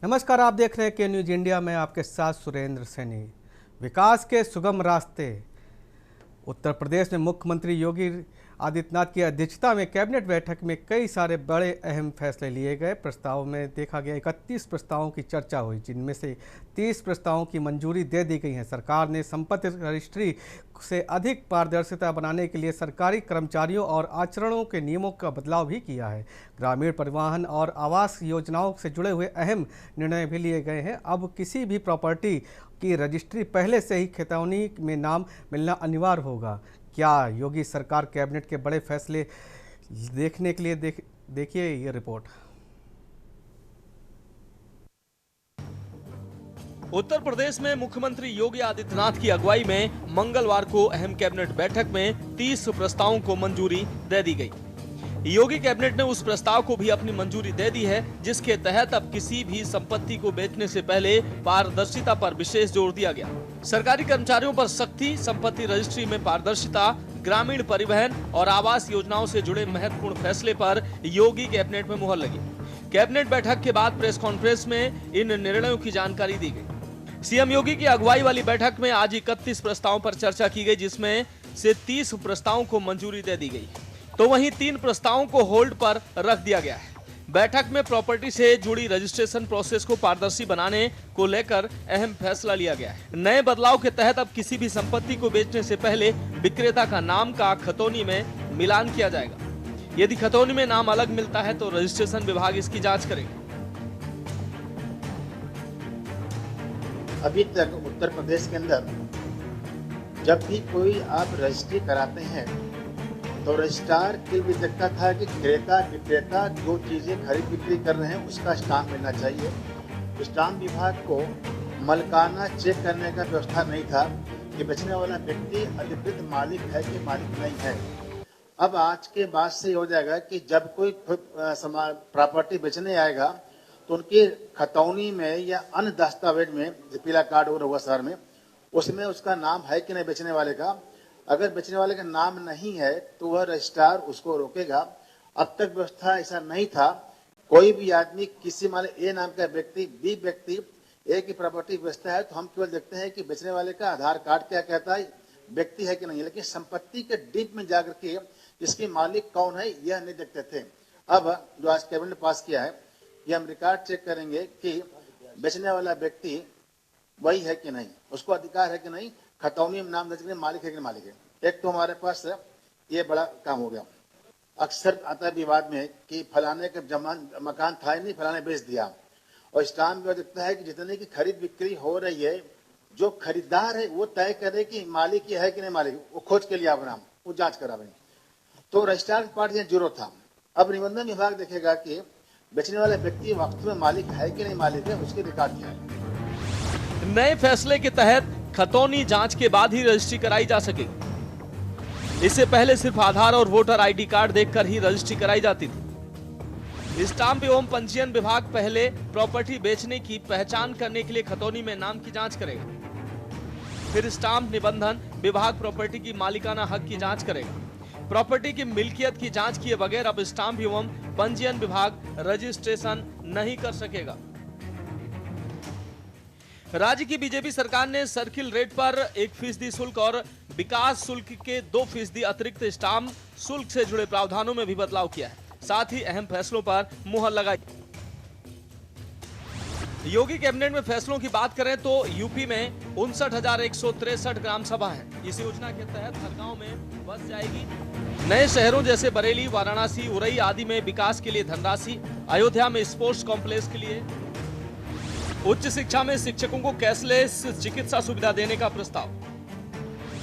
नमस्कार, आप देख रहे हैं के न्यूज इंडिया में आपके साथ सुरेंद्र सैनी। विकास के सुगम रास्ते। उत्तर प्रदेश में मुख्यमंत्री योगी आदित्यनाथ की अध्यक्षता में कैबिनेट बैठक में कई सारे बड़े अहम फैसले लिए गए। प्रस्ताव में देखा गया 31 प्रस्तावों की चर्चा हुई, जिनमें से 30 प्रस्तावों की मंजूरी दे दी गई है। सरकार ने संपत्ति रजिस्ट्री से अधिक पारदर्शिता बनाने के लिए सरकारी कर्मचारियों और आचरणों के नियमों का बदलाव भी किया है। ग्रामीण परिवहन और आवास योजनाओं से जुड़े हुए अहम निर्णय भी लिए गए हैं। अब किसी भी प्रॉपर्टी की रजिस्ट्री पहले से ही खतौनी में नाम मिलना अनिवार्य होगा। क्या योगी सरकार कैबिनेट के बड़े फैसले देखने के लिए देखिए ये रिपोर्ट। उत्तर प्रदेश में मुख्यमंत्री योगी आदित्यनाथ की अगुवाई में मंगलवार को अहम कैबिनेट बैठक में 30 प्रस्तावों को मंजूरी दे दी गई। योगी कैबिनेट ने उस प्रस्ताव को भी अपनी मंजूरी दे दी है, जिसके तहत अब किसी भी संपत्ति को बेचने से पहले पारदर्शिता पर विशेष जोर दिया गया। सरकारी कर्मचारियों पर सख्ती, संपत्ति रजिस्ट्री में पारदर्शिता, ग्रामीण परिवहन और आवास योजनाओं से जुड़े महत्वपूर्ण फैसले पर योगी कैबिनेट में मुहर लगी। कैबिनेट बैठक के बाद प्रेस कॉन्फ्रेंस में इन निर्णयों की जानकारी दी गई। सीएम योगी की अगुवाई वाली बैठक में आज 31 प्रस्तावों पर चर्चा की गई, जिसमें से 30 प्रस्तावों को मंजूरी दे दी गई, तो वहीं 3 प्रस्तावों को होल्ड पर रख दिया गया है। बैठक में प्रॉपर्टी से जुड़ी रजिस्ट्रेशन प्रोसेस को पारदर्शी बनाने को लेकर अहम फैसला लिया गया है। नए बदलाव के तहत अब किसी भी संपत्ति को बेचने से पहले विक्रेता का नाम का खतौनी में मिलान किया जाएगा। यदि खतौनी में नाम अलग मिलता है तो रजिस्ट्रेशन विभाग इसकी जांच करेगा। अभी तक उत्तर प्रदेश के अंदर जब भी कोई आप रजिस्ट्री कराते हैं तो रजिस्ट्रार के भी देखता था कि क्रेता विक्रेता जो चीज़ें खरीद बिक्री कर रहे हैं उसका स्टाम्प मिलना चाहिए। स्टाम्प विभाग को मलकाना चेक करने का व्यवस्था नहीं था कि बेचने वाला व्यक्ति अधिकृत मालिक है कि मालिक नहीं है। अब आज के बाद से हो जाएगा कि जब कोई प्रॉपर्टी बेचने आएगा तो उनकी खतौनी में या अन्य दस्तावेज में, पीला कार्ड और हुआ शहर में, उसमें उसका नाम है कि नहीं बेचने वाले का। अगर बेचने वाले का नाम नहीं है तो वह रजिस्ट्रार उसको रोकेगा। अब तक व्यवस्था ऐसा नहीं था। कोई भी आदमी किसी मान ए नाम का व्यक्ति बी व्यक्ति ए की प्रॉपर्टी बेचता है तो हम केवल देखते हैं कि बेचने वाले का आधार कार्ड क्या कहता है, व्यक्ति है कि नहीं, लेकिन संपत्ति के डीप में जाकर के इसकी मालिक कौन है यह नहीं देखते थे। अब जो आज कैबिनेट ने पास किया है, ये हम रिकॉर्ड चेक करेंगे कि बेचने वाला व्यक्ति वही है कि नहीं, उसको अधिकार है कि नहीं, खतौनी में नाम दर्ज करने मालिक है कि नहीं मालिक है। एक तो हमारे पास ये बड़ा काम हो गया। अक्सर आता है विवाद में कि फलाने का मकान था ही नहीं, फलाने बेच दिया, और स्टाम्प में दिखता है कि जितने की खरीद बिक्री हो रही है, जो खरीदार है वो तय करे कि मालिक ये है कि नहीं मालिक, वो खोज के लिए नाम वो जांच करा बने। तो रजिस्ट्रार पार्टी जीरो था। अब निबंधन विभाग देखेगा कि बेचने वाला व्यक्ति वास्तव में मालिक है कि नहीं मालिक है, उसके रिकॉर्ड क्या है। नए फैसले के तहत खतौनी जांच के बाद ही रजिस्ट्री कराई जा सकेगी। इससे पहले सिर्फ आधार और वोटर आईडी कार्ड देखकर ही रजिस्ट्री कराई जाती थी। स्टाम्प एवं पंजीयन विभाग पहले प्रॉपर्टी बेचने की पहचान करने के लिए खतौनी में नाम की जांच करेगा। फिर स्टाम्प निबंधन विभाग प्रॉपर्टी की मालिकाना हक की जांच करेगा। प्रॉपर्टी की मिल्कियत की जांच किए बगैर अब स्टाम्प एवं पंजीयन विभाग रजिस्ट्रेशन नहीं कर सकेगा। राज्य की बीजेपी सरकार ने सर्किल रेट पर 1% शुल्क और विकास शुल्क के 2% अतिरिक्त स्टाम्प शुल्क से जुड़े प्रावधानों में भी बदलाव किया है। साथ ही अहम फैसलों पर मुहर लगाई। योगी कैबिनेट में फैसलों की बात करें तो यूपी में 59,163 ग्राम सभा है। इस योजना के तहत हर गांव में बस जाएगी। नए शहरों जैसे बरेली, वाराणसी, उरई आदि में विकास के लिए धनराशि, अयोध्या में स्पोर्ट्स कॉम्प्लेक्स के लिए, उच्च शिक्षा में शिक्षकों को कैशलेस चिकित्सा सुविधा देने का प्रस्ताव।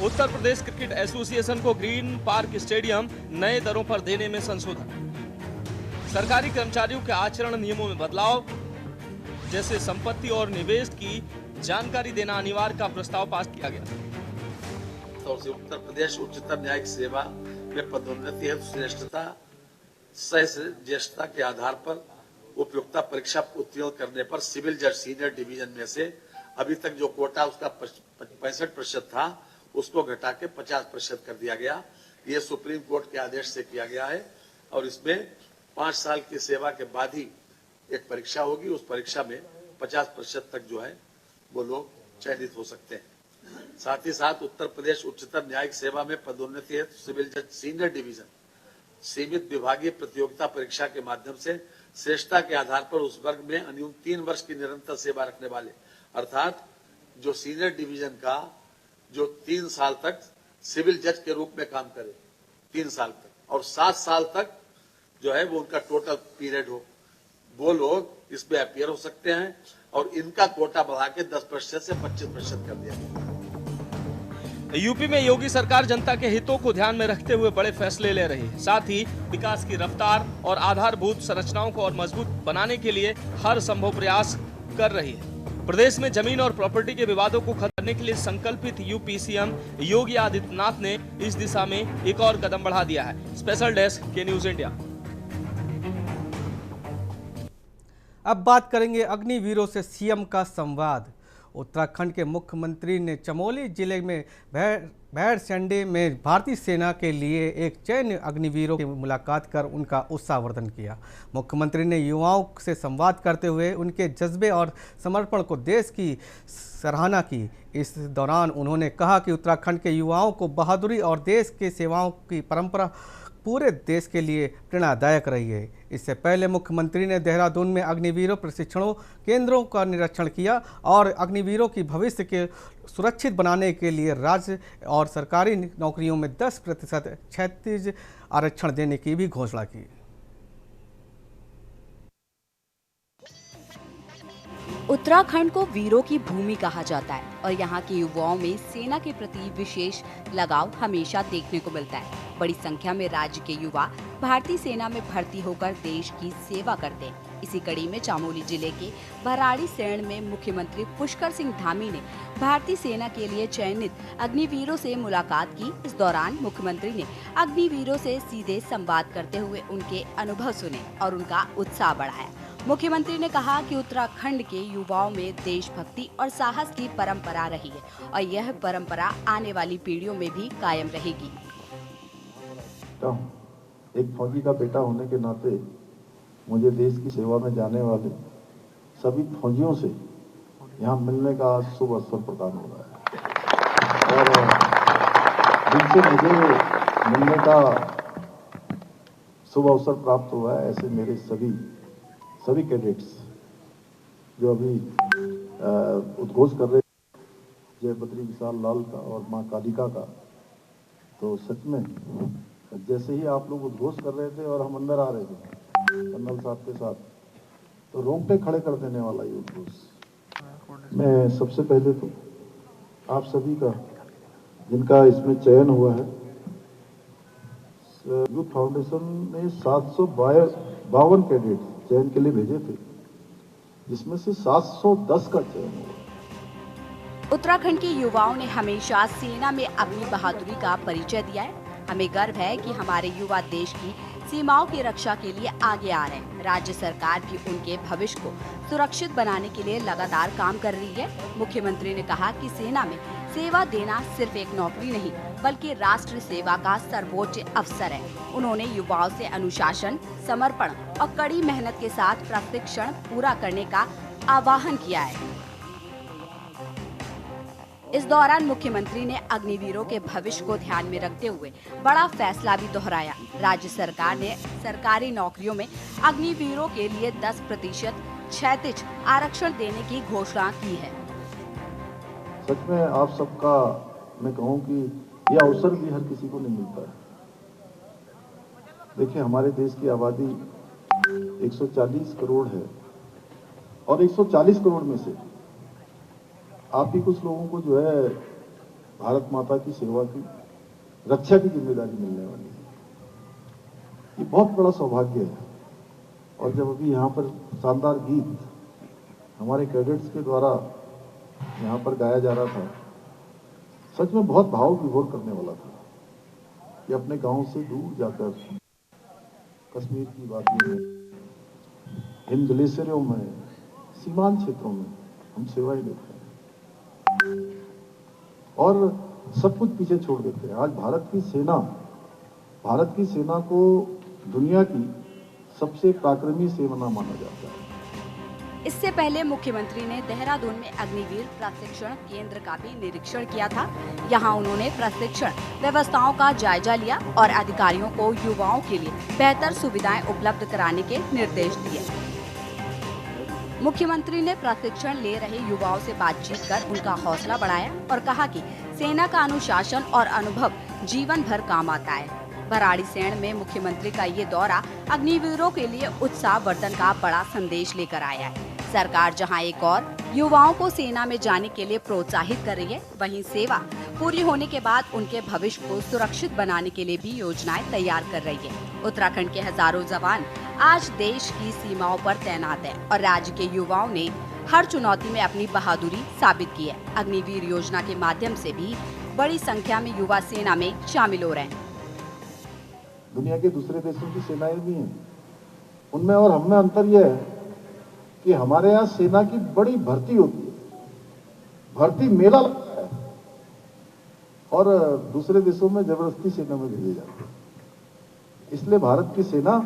उत्तर प्रदेश क्रिकेट एसोसिएशन को ग्रीन पार्क स्टेडियम नए दरों पर देने में संशोधन। सरकारी कर्मचारियों के आचरण नियमों में बदलाव, जैसे संपत्ति और निवेश की जानकारी देना अनिवार्य का प्रस्ताव पास किया गया। तो उत्तर प्रदेश उच्चतम न्यायिक सेवा में पदोन्नति हेतु श्रेष्ठता सह ज्येष्ठता के आधार पर उपयुक्तता परीक्षा उत्तीर्ण करने पर सिविल जज सीनियर डिवीजन में से अभी तक जो कोटा उसका 65% था, उसको घटा के 50% कर दिया गया। ये सुप्रीम कोर्ट के आदेश से किया गया है और इसमें 5 साल की सेवा के बाद ही एक परीक्षा होगी। उस परीक्षा में 50% तक जो है वो लोग चयनित हो सकते हैं। साथ ही साथ उत्तर प्रदेश उच्चतर न्यायिक सेवा में पदोन्नति हेतु सिविल जज सीनियर डिवीजन सीमित विभागीय प्रतियोगिता परीक्षा के माध्यम से श्रेष्ठता के आधार पर उस वर्ग में न्यूनतम 3 वर्ष की निरंतर सेवा रखने वाले, अर्थात जो सीनियर डिवीजन का जो 3 साल तक सिविल जज के रूप में काम करे 3 साल तक और 7 साल तक जो है वो उनका टोटल पीरियड हो, वो लोग इसमें अपीयर हो सकते हैं और इनका कोटा बढ़ा के 10% से 25% कर दिया गया। यूपी में योगी सरकार जनता के हितों को ध्यान में रखते हुए बड़े फैसले ले रही है। साथ ही विकास की रफ्तार और आधारभूत संरचनाओं को और मजबूत बनाने के लिए हर संभव प्रयास कर रही है। प्रदेश में जमीन और प्रॉपर्टी के विवादों को खत्म करने के लिए संकल्पित यूपी सीएम योगी आदित्यनाथ ने इस दिशा में एक और कदम बढ़ा दिया है। स्पेशल डेस्क के न्यूज इंडिया। अब बात करेंगे अग्निवीरों से सीएम का संवाद। उत्तराखंड के मुख्यमंत्री ने चमोली जिले में भैरसैंडी में भारतीय सेना के लिए एक चयन अग्निवीरों की मुलाकात कर उनका उत्साहवर्धन किया। मुख्यमंत्री ने युवाओं से संवाद करते हुए उनके जज्बे और समर्पण को देश की सराहना की। इस दौरान उन्होंने कहा कि उत्तराखंड के युवाओं को बहादुरी और देश के सेवाओं की परंपरा पूरे देश के लिए प्रेरणादायक रही है। इससे पहले मुख्यमंत्री ने देहरादून में अग्निवीरों प्रशिक्षण केंद्रों का निरीक्षण किया और अग्निवीरों की भविष्य के सुरक्षित बनाने के लिए राज्य और सरकारी नौकरियों में 10% क्षैतिज आरक्षण देने की भी घोषणा की। उत्तराखंड को वीरों की भूमि कहा जाता है और यहाँ के युवाओं में सेना के प्रति विशेष लगाव हमेशा देखने को मिलता है। बड़ी संख्या में राज्य के युवा भारतीय सेना में भर्ती होकर देश की सेवा करते हैं। इसी कड़ी में चमोली जिले के भराड़ीसैंण में मुख्यमंत्री पुष्कर सिंह धामी ने भारतीय सेना के लिए चयनित अग्निवीरों से मुलाकात की। इस दौरान मुख्यमंत्री ने अग्निवीरों से सीधे संवाद करते हुए उनके अनुभव सुने और उनका उत्साह बढ़ाया। मुख्यमंत्री ने कहा कि उत्तराखंड के युवाओं में देशभक्ति और साहस की परंपरा रही है और यह परंपरा आने वाली पीढ़ियों में भी कायम रहेगी। एक फौजी का बेटा होने के नाते मुझे देश की सेवा में जाने वाले सभी फौजियों से यहाँ मिलने का शुभ अवसर प्रदान हो रहा है और जिनसे मुझे मिलने का शुभ अवसर प्राप्त हुआ है, ऐसे मेरे सभी कैडेट्स जो अभी उद्घोष कर रहे जय बद्री विशाल लाल का और माँ कालिका का, तो सच में जैसे ही आप लोग उद्घोष कर रहे थे और हम अंदर आ रहे थे कर्नल साहब के साथ, तो रोंगटे खड़े कर देने वाला ये उद्घोष। मैं सबसे पहले तो आप सभी का, जिनका इसमें चयन हुआ है, यूथ फाउंडेशन ने 752 कैडेट्स चयन के लिए भेजे थे, जिसमें से 710 का चयन हुआ। उत्तराखंड के युवाओं ने हमेशा सेना में अपनी बहादुरी का परिचय दिया है। हमें गर्व है कि हमारे युवा देश की सीमाओं की रक्षा के लिए आगे आ रहे हैं। राज्य सरकार भी उनके भविष्य को सुरक्षित बनाने के लिए लगातार काम कर रही है। मुख्यमंत्री ने कहा कि सेना में सेवा देना सिर्फ एक नौकरी नहीं, बल्कि राष्ट्र सेवा का सर्वोच्च अवसर है। उन्होंने युवाओं से अनुशासन, समर्पण और कड़ी मेहनत के साथ प्रशिक्षण पूरा करने का आह्वान किया है। इस दौरान मुख्यमंत्री ने अग्निवीरों के भविष्य को ध्यान में रखते हुए बड़ा फैसला भी दोहराया। राज्य सरकार ने सरकारी नौकरियों में अग्निवीरों के लिए 10% क्षैतिज आरक्षण देने की घोषणा की है। सच में आप सबका मैं कहूँ कि यह अवसर भी हर किसी को नहीं मिलता है। देखिए, हमारे देश की आबादी 140 करोड़ है और 140 करोड़ में से आप ही कुछ लोगों को जो है भारत माता की सेवा की, रक्षा की जिम्मेदारी मिलने वाली है। ये बहुत बड़ा सौभाग्य है। और जब अभी यहाँ पर शानदार गीत हमारे कैडेट्स के द्वारा यहाँ पर गाया जा रहा था, सच में बहुत भाव विभोर करने वाला था कि अपने गांव से दूर जाकर कश्मीर की वादियों में, हिम ग्लेशियरों में, सीमांत क्षेत्रों में हम सेवाएं देते हैं और सब कुछ पीछे छोड़ देते हैं। आज भारत की सेना को दुनिया की सबसे पराक्रमी सेना माना जाता है इससे पहले मुख्यमंत्री ने देहरादून में अग्निवीर प्रशिक्षण केंद्र का भी निरीक्षण किया था। यहां उन्होंने प्रशिक्षण व्यवस्थाओं का जायजा लिया और अधिकारियों को युवाओं के लिए बेहतर सुविधाएं उपलब्ध कराने के निर्देश दिए। मुख्यमंत्री ने प्रशिक्षण ले रहे युवाओं से बातचीत कर उनका हौसला बढ़ाया और कहा कि सेना का अनुशासन और अनुभव जीवन भर काम आता है। भराड़ीसैंण में मुख्यमंत्री का ये दौरा अग्निवीरों के लिए उत्साहवर्धन का बड़ा संदेश लेकर आया है। सरकार जहां एक और युवाओं को सेना में जाने के लिए प्रोत्साहित कर रही है, वहीं सेवा पूरी होने के बाद उनके भविष्य को सुरक्षित बनाने के लिए भी योजनाएं तैयार कर रही है। उत्तराखंड के हजारों जवान आज देश की सीमाओं पर तैनात हैं और राज्य के युवाओं ने हर चुनौती में अपनी बहादुरी साबित की है। अग्निवीर योजना के माध्यम से भी बड़ी संख्या में युवा सेना में शामिल हो रहे हैं। दुनिया के दूसरे देशों की सेनाएं भी हैं, उनमें और हम में अंतर यह है कि हमारे यहाँ सेना की बड़ी भर्ती होती है, भर्ती मेला लगता है, और दूसरे देशों में जबरदस्ती सेना में भेजे जाते हैं। इसलिए भारत की सेना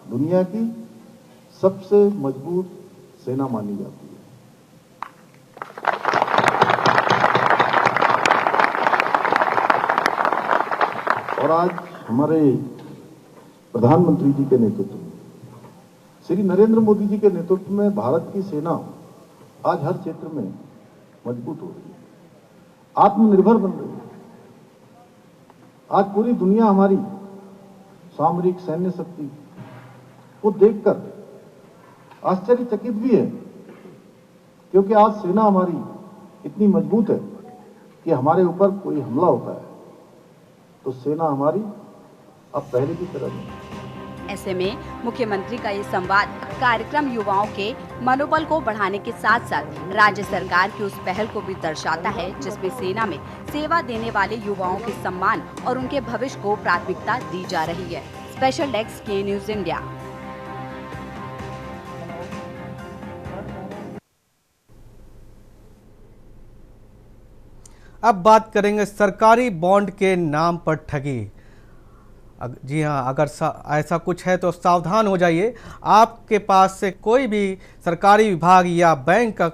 दुनिया की सबसे मजबूत सेना मानी जाती है। और आज हमारे प्रधानमंत्री जी के नेतृत्व में, श्री नरेंद्र मोदी जी के नेतृत्व में भारत की सेना आज हर क्षेत्र में मजबूत हो रही है, आत्मनिर्भर बन रही है। आज पूरी दुनिया हमारी सामरिक सैन्य शक्ति को देखकर आश्चर्यचकित भी है, क्योंकि आज सेना हमारी इतनी मजबूत है कि हमारे ऊपर कोई हमला होता है तो सेना हमारी अब पहले की तरह नहीं। ऐसे में मुख्यमंत्री का ये संवाद कार्यक्रम युवाओं के मनोबल को बढ़ाने के साथ साथ राज्य सरकार की उस पहल को भी दर्शाता है जिसमें सेना में सेवा देने वाले युवाओं के सम्मान और उनके भविष्य को प्राथमिकता दी जा रही है। स्पेशल डेस्क के न्यूज इंडिया। अब बात करेंगे सरकारी बॉन्ड के नाम पर ठगी। जी हाँ, अगर ऐसा कुछ है तो सावधान हो जाइए। आपके पास से कोई भी सरकारी विभाग या बैंक का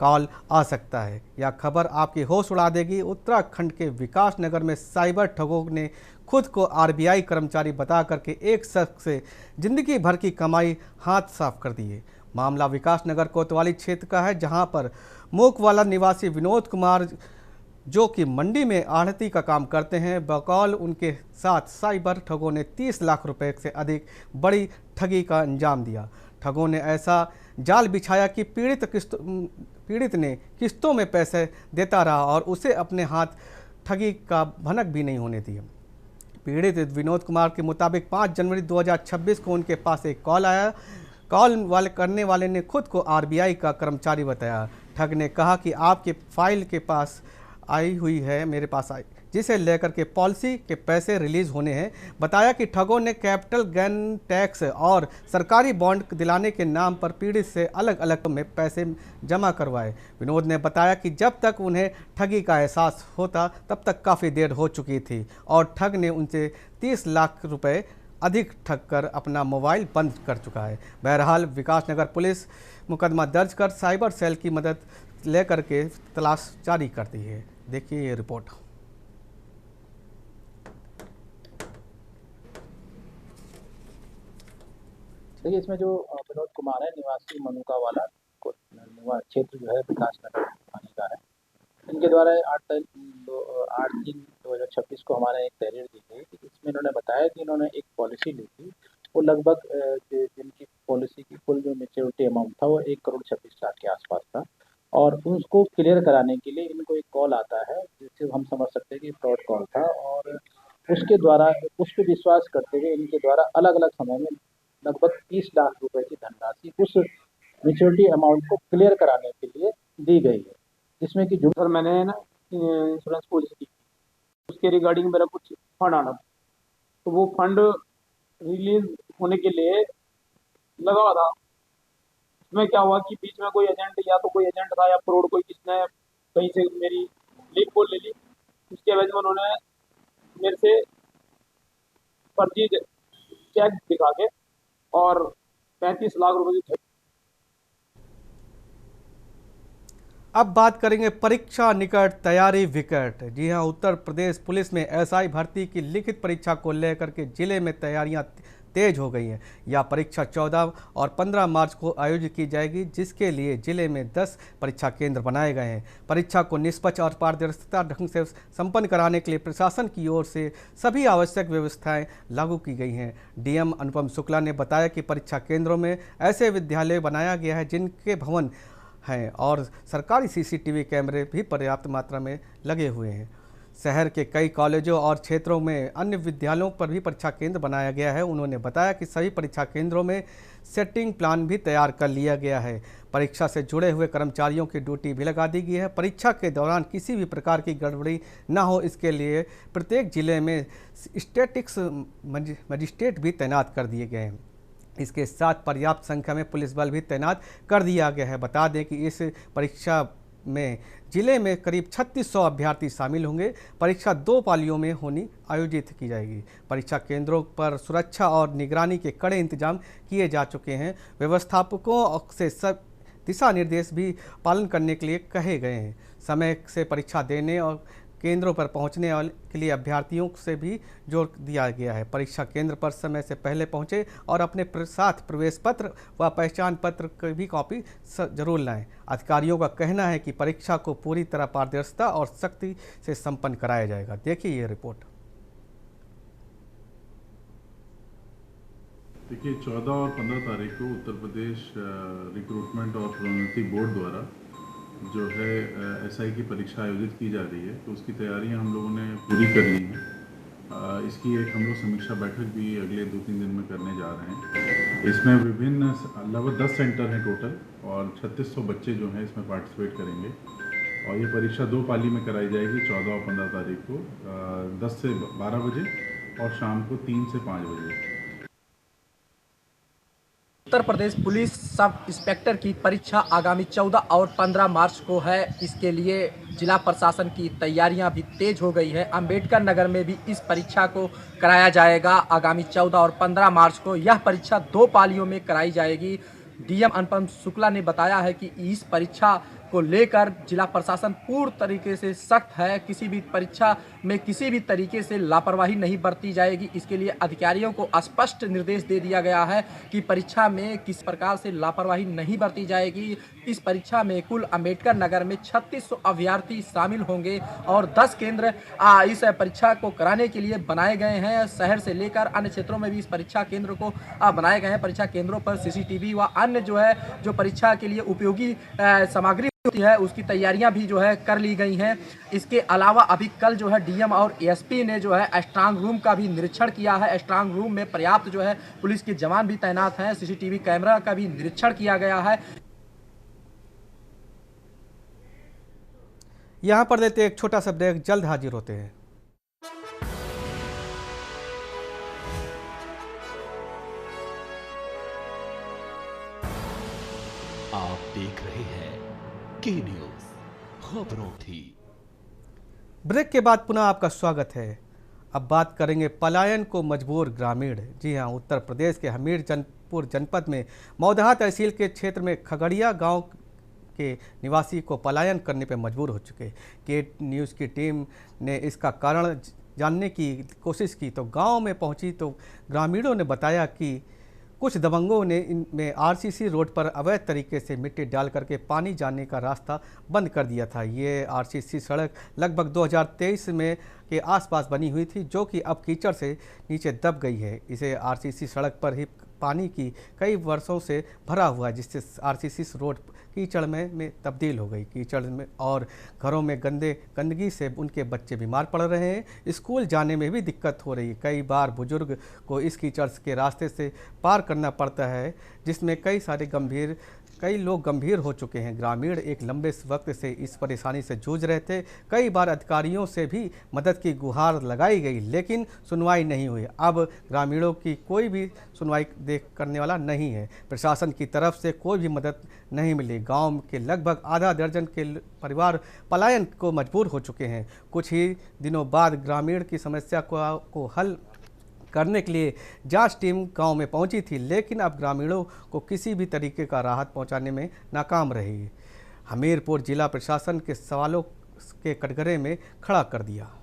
कॉल आ सकता है। यह खबर आपकी होश उड़ा देगी। उत्तराखंड के विकास नगर में साइबर ठगों ने खुद को आरबीआई कर्मचारी बता करके एक शख्स से जिंदगी भर की कमाई हाथ साफ कर दी है। मामला विकास नगर कोतवाली क्षेत्र का है, जहां पर मूकवाला निवासी विनोद कुमार, जो कि मंडी में आढ़ती का काम करते हैं, बकौल उनके साथ साइबर ठगों ने 30 लाख रुपए से अधिक बड़ी ठगी का अंजाम दिया। ठगों ने ऐसा जाल बिछाया कि पीड़ित ने किस्तों में पैसे देता रहा और उसे अपने हाथ ठगी का भनक भी नहीं होने दिया। पीड़ित विनोद कुमार के मुताबिक 5 जनवरी 2026 को उनके पास एक कॉल आया। कॉल करने वाले ने खुद को आरबीआई का कर्मचारी बताया। ठग ने कहा कि आपके फाइल के पास आई हुई है, मेरे पास आई, जिसे लेकर के पॉलिसी के पैसे रिलीज होने हैं। बताया कि ठगों ने कैपिटल गेन टैक्स और सरकारी बॉन्ड दिलाने के नाम पर पीड़ित से अलग अलग में पैसे जमा करवाए। विनोद ने बताया कि जब तक उन्हें ठगी का एहसास होता तब तक काफ़ी देर हो चुकी थी और ठग ने उनसे 30 लाख रुपए अधिक ठग कर अपना मोबाइल बंद कर चुका है। बहरहाल विकास नगर पुलिस मुकदमा दर्ज कर साइबर सेल की मदद लेकर के तलाश जारी कर दी है। देखिए ये रिपोर्ट। देखिए, इसमें जो विनोद कुमार है, निवासी मनुका वाला क्षेत्र जो है विकास नगर थाने का है, इनके द्वारा 8/3/2026 को हमारे एक तहरीर दी गई। इसमें इन्होंने बताया कि इन्होंने एक पॉलिसी ली थी, वो लगभग जिनकी पॉलिसी की कुल जो मेच्योरिटी अमाउंट था वो 1,26,00,000 के आसपास था, और उसको क्लियर कराने के लिए इनको एक कॉल आता है, जिससे हम समझ सकते हैं कि फ्रॉड कॉल था, और उसके द्वारा उस पर विश्वास करते हुए इनके द्वारा अलग अलग समय में लगभग 30 लाख रुपए की धनराशि उस मेच्योरिटी अमाउंट को क्लियर कराने के लिए दी गई है, जिसमें कि जो सर मैंने ना इंश्योरेंस पॉलिसी की, उसके रिगार्डिंग मेरा कुछ फंड आना था, तो वो फंड रिलीज होने के लिए लगा हुआ था। उसमें क्या हुआ कि बीच में कोई एजेंट, या तो कोई एजेंट था या फ्रॉड कोई, किसने कहीं से मेरी लीड कॉल ले ली। उसके वजह में उन्होंने मेरे से फर्जी चेक दिखा के और 35 लाख रुपए की अब बात करेंगे परीक्षा निकट तैयारी विकट। जी हां, उत्तर प्रदेश पुलिस में एसआई भर्ती की लिखित परीक्षा को लेकर के जिले में तैयारियां तेज हो गई हैं। यह परीक्षा 14 और 15 मार्च को आयोजित की जाएगी, जिसके लिए जिले में 10 परीक्षा केंद्र बनाए गए हैं। परीक्षा को निष्पक्ष और पारदर्शिता ढंग से संपन्न कराने के लिए प्रशासन की ओर से सभी आवश्यक व्यवस्थाएं लागू की गई हैं। डीएम अनुपम शुक्ला ने बताया कि परीक्षा केंद्रों में ऐसे विद्यालय बनाया गया है जिनके भवन हैं और सरकारी सीसीटीवी कैमरे भी पर्याप्त मात्रा में लगे हुए हैं। शहर के कई कॉलेजों और क्षेत्रों में अन्य विद्यालयों पर भी परीक्षा केंद्र बनाया गया है। उन्होंने बताया कि सभी परीक्षा केंद्रों में सेटिंग प्लान भी तैयार कर लिया गया है। परीक्षा से जुड़े हुए कर्मचारियों की ड्यूटी भी लगा दी गई है। परीक्षा के दौरान किसी भी प्रकार की गड़बड़ी न हो, इसके लिए प्रत्येक जिले में स्टैटिक्स मजिस्ट्रेट भी तैनात कर दिए गए हैं। इसके साथ पर्याप्त संख्या में पुलिस बल भी तैनात कर दिया गया है। बता दें कि इस परीक्षा में जिले में करीब 3600 अभ्यर्थी शामिल होंगे। परीक्षा 2 पालियों में आयोजित की जाएगी। परीक्षा केंद्रों पर सुरक्षा और निगरानी के कड़े इंतजाम किए जा चुके हैं। व्यवस्थापकों से सब दिशा निर्देश भी पालन करने के लिए कहे गए हैं। समय से परीक्षा देने और केंद्रों पर पहुंचने के लिए अभ्यर्थियों से भी जोर दिया गया है। परीक्षा केंद्र पर समय से पहले पहुंचे और अपने साथ प्रवेश पत्र व पहचान पत्र की भी कॉपी जरूर लाएं। अधिकारियों का कहना है कि परीक्षा को पूरी तरह पारदर्शिता और सख्ती से संपन्न कराया जाएगा। देखिए ये रिपोर्ट। देखिए 14 और 15 तारीख को उत्तर प्रदेश रिक्रूटमेंट और प्रोन्नति बोर्ड द्वारा जो है एसआई की परीक्षा आयोजित की जा रही है, तो उसकी तैयारियां हम लोगों ने पूरी कर ली हैं। इसकी एक हम लोग समीक्षा बैठक भी अगले 2-3 दिन में करने जा रहे हैं। इसमें विभिन्न लगभग 10 सेंटर हैं टोटल और 3600 बच्चे जो हैं इसमें पार्टिसिपेट करेंगे और ये परीक्षा 2 पाली में कराई जाएगी 14 और 15 तारीख को 10 से 12 बजे और शाम को 3 से 5 बजे। Uttar Pradesh police sub inspector की परीक्षा आगामी 14 और 15 मार्च को है। इसके लिए जिला प्रशासन की तैयारियां भी तेज हो गई है। अंबेडकर नगर में भी इस परीक्षा को कराया जाएगा। आगामी 14 और 15 मार्च को यह परीक्षा 2 पालियों में कराई जाएगी। डीएम अनुपम शुक्ला ने बताया है कि इस परीक्षा को लेकर जिला प्रशासन पूर्ण तरीके से सख्त है। किसी भी परीक्षा में किसी भी तरीके से लापरवाही नहीं बरती जाएगी। इसके लिए अधिकारियों को स्पष्ट निर्देश दे दिया गया है कि परीक्षा में किस प्रकार से लापरवाही नहीं बरती जाएगी। इस परीक्षा में कुल अंबेडकर नगर में 3600 अभ्यर्थी शामिल होंगे और 10 केंद्र इस परीक्षा को कराने के लिए बनाए गए हैं। शहर से लेकर अन्य क्षेत्रों में भी इस परीक्षा केंद्र को बनाए गए हैं। परीक्षा केंद्रों पर सीसीटीवी व अन्य जो परीक्षा के लिए उपयोगी सामग्री होती है उसकी तैयारियां भी कर ली गई हैं। इसके अलावा अभी कल डीएम और एसपी ने स्ट्रांग रूम का भी निरीक्षण किया है। स्ट्रांग रूम में पर्याप्त पुलिस के जवान भी तैनात हैं। सीसीटीवी कैमरा का भी निरीक्षण किया गया है। यहाँ पर लेते एक छोटा सा ब्रेक, जल्द हाजिर होते हैं। आप देख रहे हैं के न्यूज़ खबरों की। ब्रेक के बाद पुनः आपका स्वागत है। अब बात करेंगे पलायन को मजबूर ग्रामीण। जी हां, उत्तर प्रदेश के हमीरपुर जनपद में मौदहा तहसील के क्षेत्र में खगड़िया गांव के निवासी को पलायन करने पर मजबूर हो चुके। के न्यूज़ की टीम ने इसका कारण जानने की कोशिश की तो गांव में पहुंची तो ग्रामीणों ने बताया कि कुछ दबंगों ने इनमें आरसीसी रोड पर अवैध तरीके से मिट्टी डाल करके पानी जाने का रास्ता बंद कर दिया था। ये आरसीसी सड़क लगभग 2023 में के आसपास बनी हुई थी, जो कि अब कीचड़ से नीचे दब गई है। इसे आरसीसी सड़क पर ही पानी की कई वर्षों से भरा हुआ है, जिससे आरसीसी रोड कीचड़ में तब्दील हो गई। कीचड़ में और घरों में गंदगी से उनके बच्चे बीमार पड़ रहे हैं। स्कूल जाने में भी दिक्कत हो रही है। कई बार बुजुर्ग को इस कीचड़ के रास्ते से पार करना पड़ता है, जिसमें कई लोग गंभीर हो चुके हैं। ग्रामीण एक लंबे वक्त से इस परेशानी से जूझ रहे थे। कई बार अधिकारियों से भी मदद की गुहार लगाई गई, लेकिन सुनवाई नहीं हुई। अब ग्रामीणों की कोई भी सुनवाई करने वाला नहीं है। प्रशासन की तरफ से कोई भी मदद नहीं मिली। गांव के लगभग आधा दर्जन के परिवार पलायन को मजबूर हो चुके हैं। कुछ ही दिनों बाद ग्रामीण की समस्या को हल करने के लिए जांच टीम गांव में पहुंची थी, लेकिन अब ग्रामीणों को किसी भी तरीके का राहत पहुंचाने में नाकाम रही। हमीरपुर जिला प्रशासन के सवालों के कटघरे में खड़ा कर दिया।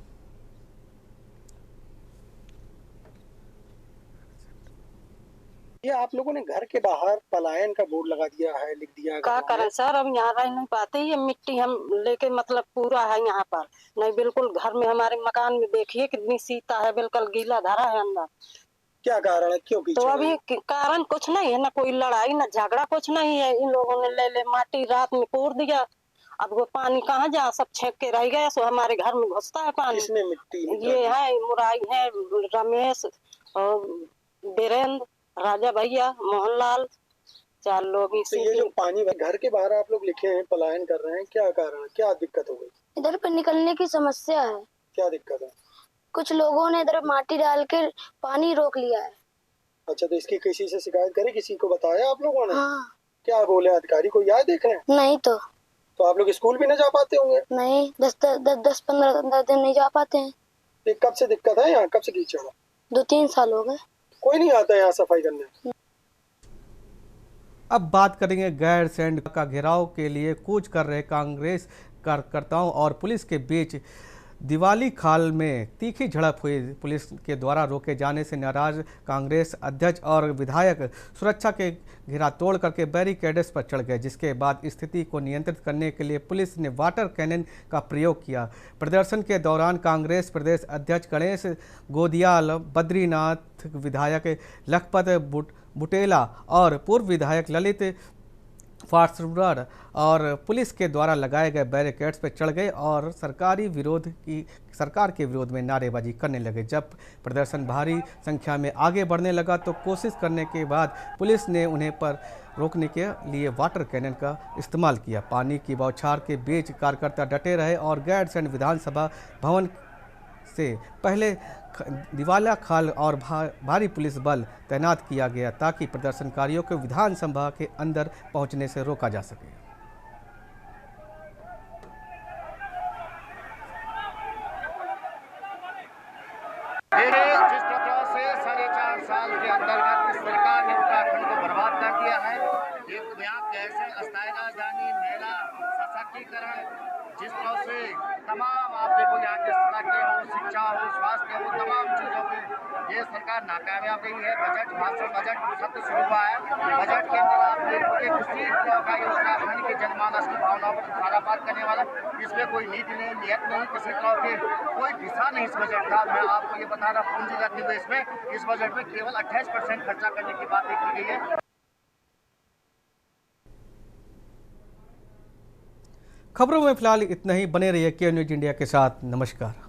ये आप लोगों ने घर के बाहर पलायन का बोर्ड लगा दिया है, लिख दिया है। क्या करें सर, अब यहाँ रह नहीं पाते, ये मिट्टी हम लेके मतलब पूरा है यहाँ पर नहीं, बिल्कुल घर में हमारे मकान में देखिए कितनी सीता है, बिल्कुल गीला धरा है अंदर। क्या कारण है, क्यों? तो अभी कारण कुछ नहीं है, ना कोई लड़ाई ना झगड़ा, कुछ नहीं है। इन लोगों ने ले माटी रात में पूर दिया, अब वो पानी कहाँ जा, सब छेक के रह गया, सो हमारे घर में घुसता है पानी। इसमें मिट्टी ये है मुराई है, रमेश और वीरेंद्र, राजा भैया, मोहनलाल, 4 लोग। तो ये जो पानी घर के बाहर आप लोग लिखे हैं पलायन कर रहे हैं, क्या कारण है, क्या दिक्कत हो गई? इधर पे निकलने की समस्या है। क्या दिक्कत है? कुछ लोगों ने इधर माटी डाल के पानी रोक लिया है। अच्छा, तो इसकी किसी से शिकायत करी, किसी को बताया आप लोगों ने? हाँ। क्या बोले अधिकारी, को याद देख रहे हैं? नहीं। तो आप लोग स्कूल भी नहीं जा पाते होंगे? नहीं, 10-15 दिन नहीं जा पाते हैं। कब से दिक्कत है यहाँ, कब से कीचड़ है? 2-3 साल हो गए। कोई नहीं आता यहाँ सफाई करने। अब बात करेंगे गैरसैंण का घेराव के लिए कूच कर रहे कांग्रेस कार्यकर्ताओं और पुलिस के बीच। दिवाली खाल में तीखी झड़प हुई। पुलिस के द्वारा रोके जाने से नाराज कांग्रेस अध्यक्ष और विधायक सुरक्षा के घेरा तोड़ करके बैरिकेड्स पर चढ़ गए, जिसके बाद स्थिति को नियंत्रित करने के लिए पुलिस ने वाटर कैनन का प्रयोग किया। प्रदर्शन के दौरान कांग्रेस प्रदेश अध्यक्ष गणेश गोदियाल, बद्रीनाथ विधायक लखपत बुटेला और पूर्व विधायक ललित फार्सुरर और पुलिस के द्वारा लगाए गए बैरिकेड्स पर चढ़ गए और सरकार के विरोध में नारेबाजी करने लगे। जब प्रदर्शन भारी संख्या में आगे बढ़ने लगा तो कोशिश करने के बाद पुलिस ने उन्हें पर रोकने के लिए वाटर कैनन का इस्तेमाल किया। पानी की बौछार के बीच कार्यकर्ता डटे रहे और गैरसैंण विधानसभा भवन से पहले दिवाला खाल और भारी पुलिस बल तैनात किया गया ताकि प्रदर्शनकारियों को विधानसभा के अंदर पहुंचने से रोका जा सके। जिस प्रकार से 4.5 साल के अंतर्गत इस सरकार ने उत्तराखंड को बर्बाद कर दिया है, ये यहाँ कैसे अस्थायी राजधानी, महिला सशक्तिकरण, जिस तरह से तमाम आप देखो यहाँ के सड़कें हो, शिक्षा हो, स्वास्थ्य हो, तमाम चीजों में ये सरकार नाकामयाब रही है। बजट सत्र शुरू हुआ है, बजट के अंदर आप देखोगे किसी तरह का उत्तराखंड के जनमानस की भावनाओं पर खारापात करने वाला, इसमें कोई नीति नहीं, नियत नहीं, किसी तरह की कोई दिशा नहीं इस बजट का। मैं आपको ये बता रहा, पूंजीगत निवेश में इस बजट में केवल 28% खर्चा करने की बात की गई है। खबरों में फिलहाल इतना ही। बने रहिए के न्यूज इंडिया के साथ। नमस्कार।